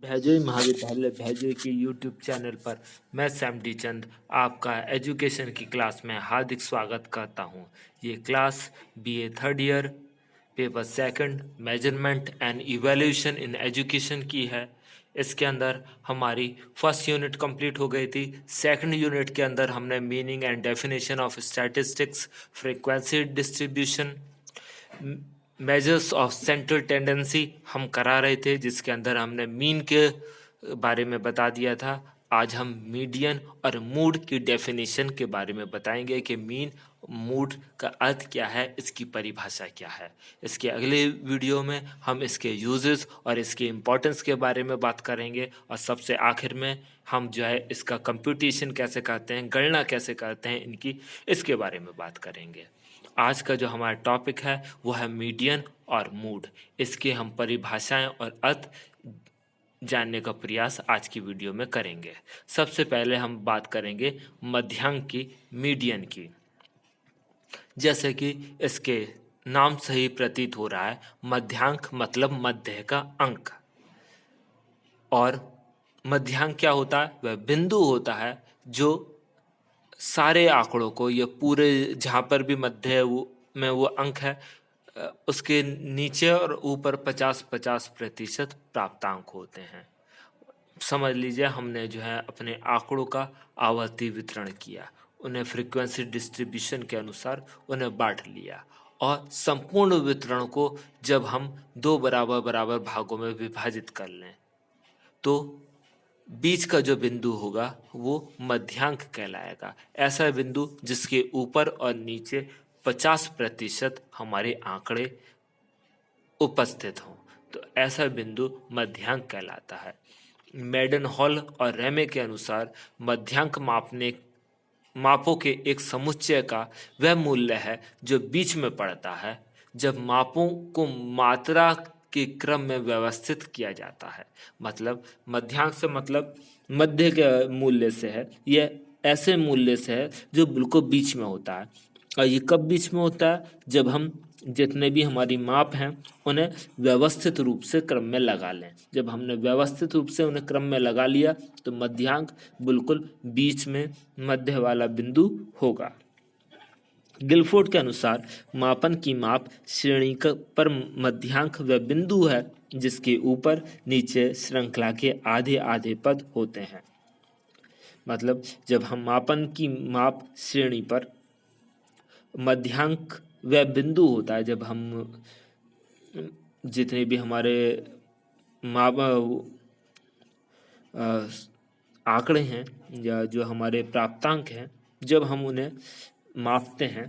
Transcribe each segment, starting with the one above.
भैजोई महाविद्यालय भैजोई के YouTube channel पर मैं सैम डी चंद आपका एजुकेशन की क्लास में हार्दिक स्वागत करता हूं। ये class BA third year paper second measurement and evaluation in education की है। इसके अंदर हमारी फर्स्ट यूनिट कंप्लीट हो गई थी। सेकंड यूनिट के अंदर हमने meaning and definition of statistics, frequency distribution, measures of central tendency हम करा रहे थे, जिसके अंदर हमने मीन के बारे में बता दिया था। आज हम मीडियन और मूड की डेफिनेशन के बारे में बताएंगे कि मीन मूड का अर्थ क्या है, इसकी परिभाषा क्या है। इसके अगले वीडियो में हम इसके यूजेस और इसके इम्पोर्टेंस के बारे में बात करेंगे, और सबसे आखिर में हम जो है इसका कंप्यूटेशन कैसे करते हैं, गणना कैसे करते हैं इनकी, इसके बारे में बात करेंगे। आज का जो हमारा टॉपिक है वो है मीडियन और मूड। इसके हम परिभाषाएं और अर्थ जानने का प्रयास आज की वीडियो में करेंगे। सबसे पहले हम बात करेंगे मध्यांक की, मीडियन की। जैसे कि इसके नाम से ही प्रतीत हो रहा है, मध्यांक मतलब मध्य का अंक। और मध्यांक क्या होता है? वह बिंदु होता है जो सारे आंकड़ों को, ये पूरे जहाँ पर भी मध्य में वो अंक है, उसके नीचे और ऊपर 50-50% प्राप्तांक होते हैं। समझ लीजिए हमने जो है अपने आंकड़ों का आवर्ती वितरण किया, उन्हें फ्रीक्वेंसी डिस्ट्रीब्यूशन के अनुसार उन्हें बांट लिया, और संपूर्ण वितरण को जब हम दो बराबर बराबर भागों में विभाजित कर लें तो बीच का जो बिंदु होगा वो मध्यांक कहलाएगा। ऐसा बिंदु जिसके ऊपर और नीचे 50% हमारे आंकड़े उपस्थित हों, तो ऐसा बिंदु मध्यांक कहलाता है। मेडन हॉल और रेमे के अनुसार मध्यांक मापों के एक समुच्चय का वह मूल्य है जो बीच में पड़ता है जब मापों को मात्रा के क्रम में व्यवस्थित किया जाता है। मतलब मध्यांक से मतलब मध्य के मूल्य से है, यह ऐसे मूल्य से है जो बिल्कुल बीच में होता है। और ये कब बीच में होता है? जब हम जितने भी हमारी माप हैं उन्हें व्यवस्थित रूप से क्रम में लगा लें। जब हमने व्यवस्थित रूप से उन्हें क्रम में लगा लिया तो मध्यांक बिल्कुल बीच में मध्य वाला बिंदु होगा। गिलफोर्ड के अनुसार मापन की माप श्रेणी पर मध्यांक वह बिंदु है जिसके ऊपर नीचे श्रृंखला के आधे आधे पद होते हैं। मतलब जब हम मापन की माप श्रेणी पर, मध्यांक वह बिंदु होता है जब हम जितने भी हमारे माप आंकड़े हैं या जो हमारे प्राप्तांक हैं, जब हम उन्हें मापते हैं,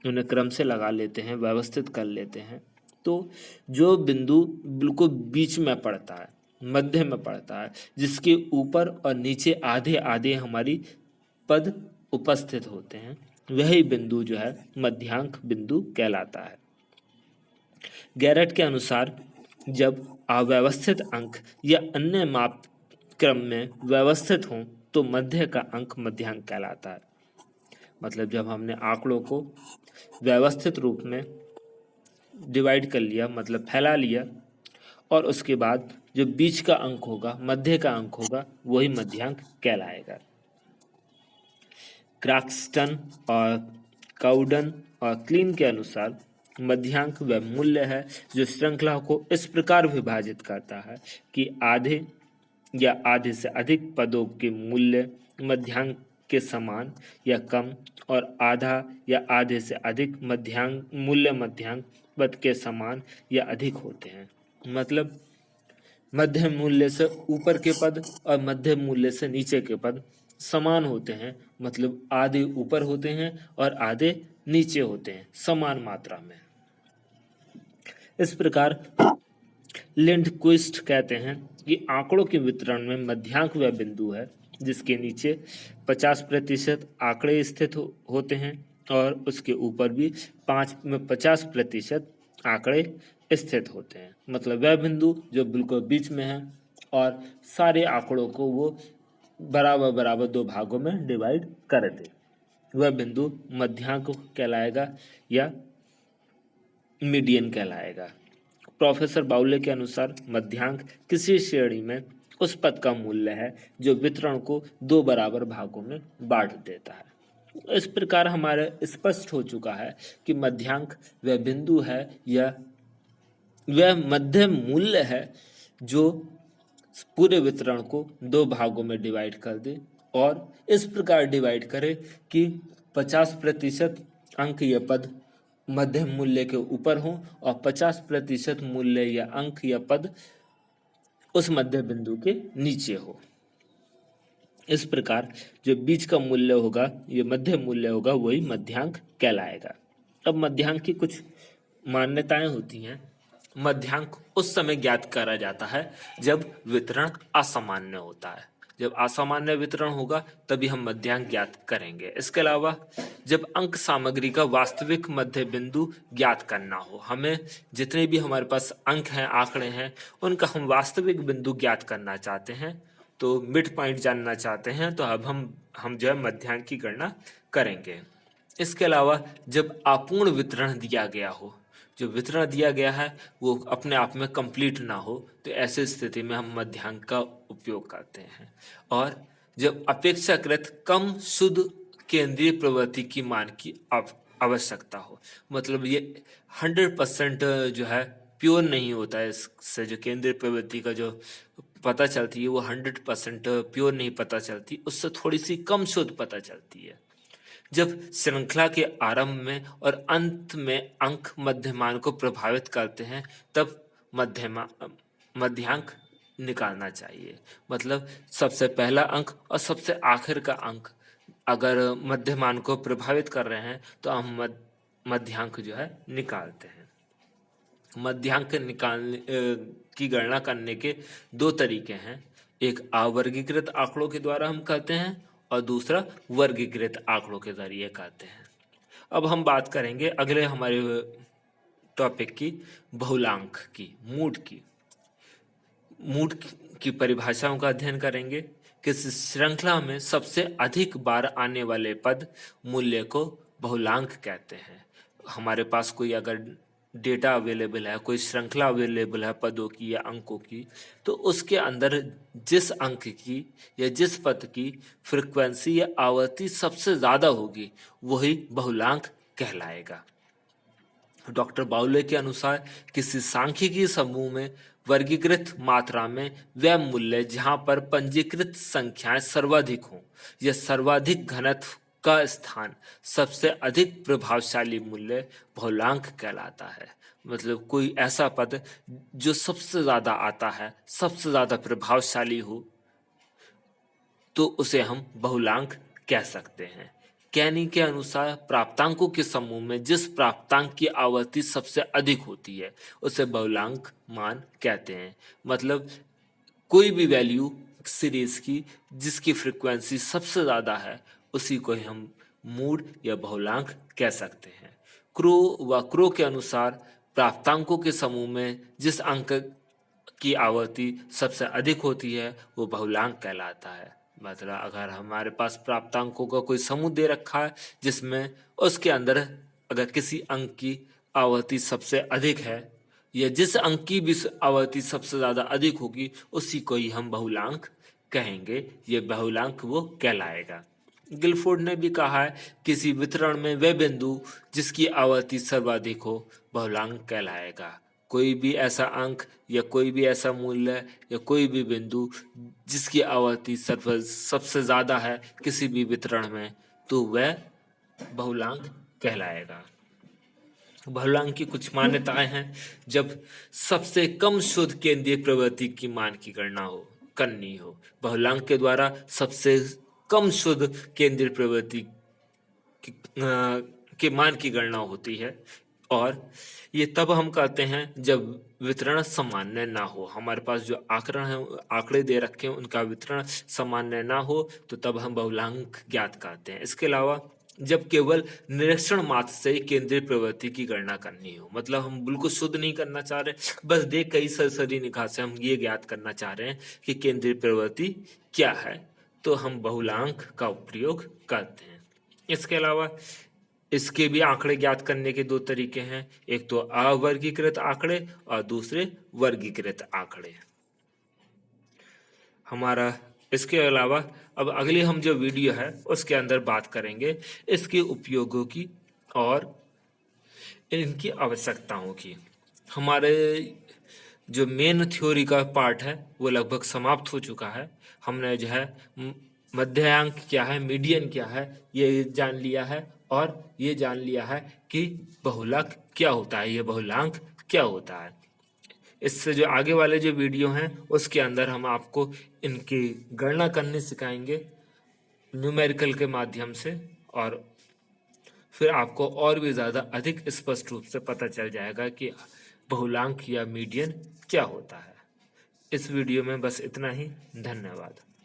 उन्हें क्रम से लगा लेते हैं, व्यवस्थित कर लेते हैं, तो जो बिंदु बिल्कुल बीच में पड़ता है, मध्य में पड़ता है, जिसके ऊपर और नीचे आधे आधे हमारी पद उपस्थित होते हैं, वही बिंदु जो है मध्यांक बिंदु कहलाता है। गैरेट के अनुसार जब अव्यवस्थित अंक या अन्य माप क्रम में व्यवस्थित हों तो मध्य का अंक मध्यांक कहलाता है। मतलब जब हमने आंकड़ों को व्यवस्थित रूप में डिवाइड कर लिया, मतलब फैला लिया, और उसके बाद जो बीच का अंक होगा, मध्य का अंक होगा, वही मध्यांक कहलाएगा। क्रैक्सटन और काउडन और क्लीन के अनुसार मध्यांक वह मूल्य है जो श्रृंखला को इस प्रकार विभाजित करता है कि आधे या आधे से अधिक पदों के मूल्य मध्यांक के समान या कम, और आधा या आधे से अधिक मध्यांक पद के समान या अधिक होते हैं। मतलब मध्य मूल्य से ऊपर के पद और मध्य मूल्य से नीचे के पद समान होते हैं, मतलब आधे ऊपर होते हैं और आधे नीचे होते हैं, समान मात्रा में। इस प्रकार लिंडक्विस्ट कहते हैं कि आंकड़ों के वितरण में मध्यांक वह बिंदु है जिसके नीचे 50% आंकड़े स्थित होते हैं और उसके ऊपर भी 50% आंकड़े स्थित होते हैं। मतलब वह बिंदु जो बिल्कुल बीच में है और सारे आंकड़ों को वो बराबर बराबर दो भागों में डिवाइड कर दे, वह बिंदु मध्यांक कहलाएगा या मीडियन कहलाएगा। प्रोफेसर बाउले के अनुसार मध्यांक किसी श्रेणी में उस पद का मूल्य है जो वितरण को दो बराबर भागों में बांट देता है। इस प्रकार हमारे स्पष्ट हो चुका है कि मध्यांक वह बिंदु है या वह मध्य मूल्य है जो पूरे वितरण को दो भागों में डिवाइड कर दे और इस प्रकार डिवाइड करे कि 50% अंक या पद मध्य मूल्य के ऊपर हो और 50% मूल्य या अंक या पद उस मध्य बिंदु के नीचे हो। इस प्रकार जो बीच का मूल्य होगा, ये मध्य मूल्य होगा, वही मध्यांक कहलाएगा। अब मध्यांक की कुछ मान्यताएं होती हैं। मध्यांक उस समय ज्ञात करा जाता है जब वितरण असामान्य होता है। जब असामान्य वितरण होगा तभी हम मध्यांक ज्ञात करेंगे। इसके अलावा जब अंक सामग्री का वास्तविक मध्य बिंदु ज्ञात करना हो, हमें जितने भी हमारे पास अंक हैं, आंकड़े हैं, उनका हम वास्तविक बिंदु ज्ञात करना चाहते हैं, तो मिड पॉइंट जानना चाहते हैं, तो अब हम जो है मध्यांक की गणना करेंगे। इसके अलावा जब अपूर्ण वितरण दिया गया हो, जो वितरण दिया गया है वो अपने आप में कंप्लीट ना हो, तो ऐसी स्थिति में हम मध्यांक का उपयोग करते हैं। और जब अपेक्षाकृत कम शुद्ध केंद्रीय प्रवृत्ति की मान की आवश्यकता हो, मतलब ये 100% जो है प्योर नहीं होता है, इससे जो केंद्रीय प्रवृत्ति का जो पता चलती है वो 100% प्योर नहीं पता चलती, उससे थोड़ी सी कम शुद्ध पता चलती है। जब श्रृंखला के आरंभ में और अंत में अंक मध्यमान को प्रभावित करते हैं, तब मध्यांक निकालना चाहिए। मतलब सबसे पहला अंक और सबसे आखिर का अंक अगर मध्यमान को प्रभावित कर रहे हैं तो हम मध्यांक जो है निकालते हैं। मध्यांक निकालने की गणना करने के दो तरीके हैं। एक अवर्गीकृत आंकड़ों के द्वारा हम करते हैं और दूसरा वर्गीकृत आंकड़ों के जरिए करते हैं। अब हम बात करेंगे अगले हमारे टॉपिक की, बहुलांक की, मूड की परिभाषाओं का अध्ययन करेंगे। किसी श्रृंखला में सबसे अधिक बार आने वाले पद मूल्य को बहुलांक कहते हैं। हमारे पास कोई अगर डेटा अवेलेबल है, कोई श्रृंखला अवेलेबल है पदों की या अंकों की, तो उसके अंदर जिस अंक की या जिस पद की फ्रीक्वेंसी या आवर्ती सबसे ज्यादा होगी वही बहुलांक कहलाएगा। डॉक्टर बाउले के अनुसार किसी सांख्यिकीय समूह में वर्गीकृत मात्रा में वह मूल्य जहां पर पंजीकृत संख्याएं सर्वाधिक हों या सर्वाधिक घनत्व का स्थान सबसे अधिक प्रभावशाली मूल्य बहुलांक कहलाता है। मतलब कोई ऐसा पद जो सबसे ज्यादा आता है, सबसे ज्यादा प्रभावशाली हो, तो उसे हम बहुलांक कह सकते हैं। कैनी के अनुसार प्राप्तांकों के समूह में जिस प्राप्तांक की आवर्ती सबसे अधिक होती है उसे बहुलांक मान कहते हैं। मतलब कोई भी वैल्यू सीरीज की जिसकी फ्रीक्वेंसी सबसे ज्यादा है उसी को हम मूड या बहुलांक कह सकते हैं। क्रो के अनुसार प्राप्तांकों के समूह में जिस अंक की आवर्ती सबसे अधिक होती है वो बहुलांक कहलाता है। मतलब अगर हमारे पास प्राप्तांकों का कोई समूह दे रखा है जिसमें उसके अंदर अगर किसी अंक की आवर्ती सबसे अधिक है या जिस अंक की भी आवर्ती सबसे ज्यादा अधिक होगी उसी को ही हम बहुलांक कहेंगे, ये बहुलांक वो कहलाएगा। गिलफोर्ड ने भी कहा है किसी वितरण में वह बिंदु जिसकी आवर्ती सर्वाधिक हो बहुलांक कहलाएगा। कोई भी ऐसा अंक या कोई भी ऐसा मूल्य या कोई भी बिंदु जिसकी आवर्ती सबसे ज्यादा है किसी भी वितरण में, तो वह बहुलांक कहलाएगा। बहुलांक की कुछ मान्यताएं हैं। जब सबसे कम शुद्ध केंद्रीय प्रवृत्ति की मान की गणना करनी हो, बहुलांक के द्वारा सबसे कम शुद्ध केंद्रीय प्रवृत्ति के मान की गणना होती है और ये तब हम कहते हैं जब वितरण सामान्य ना हो। हमारे पास जो आंकड़े दे रखे हैं उनका वितरण सामान्य ना हो तो तब हम बहुलांक ज्ञात करते हैं। इसके अलावा जब केवल निरीक्षण मात्र से केंद्रीय प्रवृत्ति की गणना करनी हो, मतलब हम बिल्कुल शुद्ध नहीं करना चाह रहे, बस देख कई सरसरी निगाह से हम ये ज्ञात करना चाह रहे हैं कि केंद्रीय प्रवृत्ति क्या है, तो हम बहुलांक का प्रयोग करते हैं। इसके अलावा इसके भी आंकड़े ज्ञात करने के दो तरीके हैं, एक तो अवर्गीकृत आंकड़े और दूसरे वर्गीकृत आंकड़े। हमारा इसके अलावा अब अगली हम जो वीडियो है उसके अंदर बात करेंगे इसके उपयोगों की और इनकी आवश्यकताओं की। हमारे जो मेन थ्योरी का पार्ट है वो लगभग समाप्त हो चुका है। हमने जो है मध्यांक क्या है, मीडियन क्या है, ये जान लिया है और ये जान लिया है कि बहुलक क्या होता है, ये बहुलांक क्या होता है। इससे जो आगे वाले जो वीडियो हैं उसके अंदर हम आपको इनकी गणना करने सिखाएंगे न्यूमेरिकल के माध्यम से, और फिर आपको और भी ज़्यादा अधिक स्पष्ट रूप से पता चल जाएगा कि बहुलांक या मीडियन क्या होता है। इस वीडियो में बस इतना ही। धन्यवाद।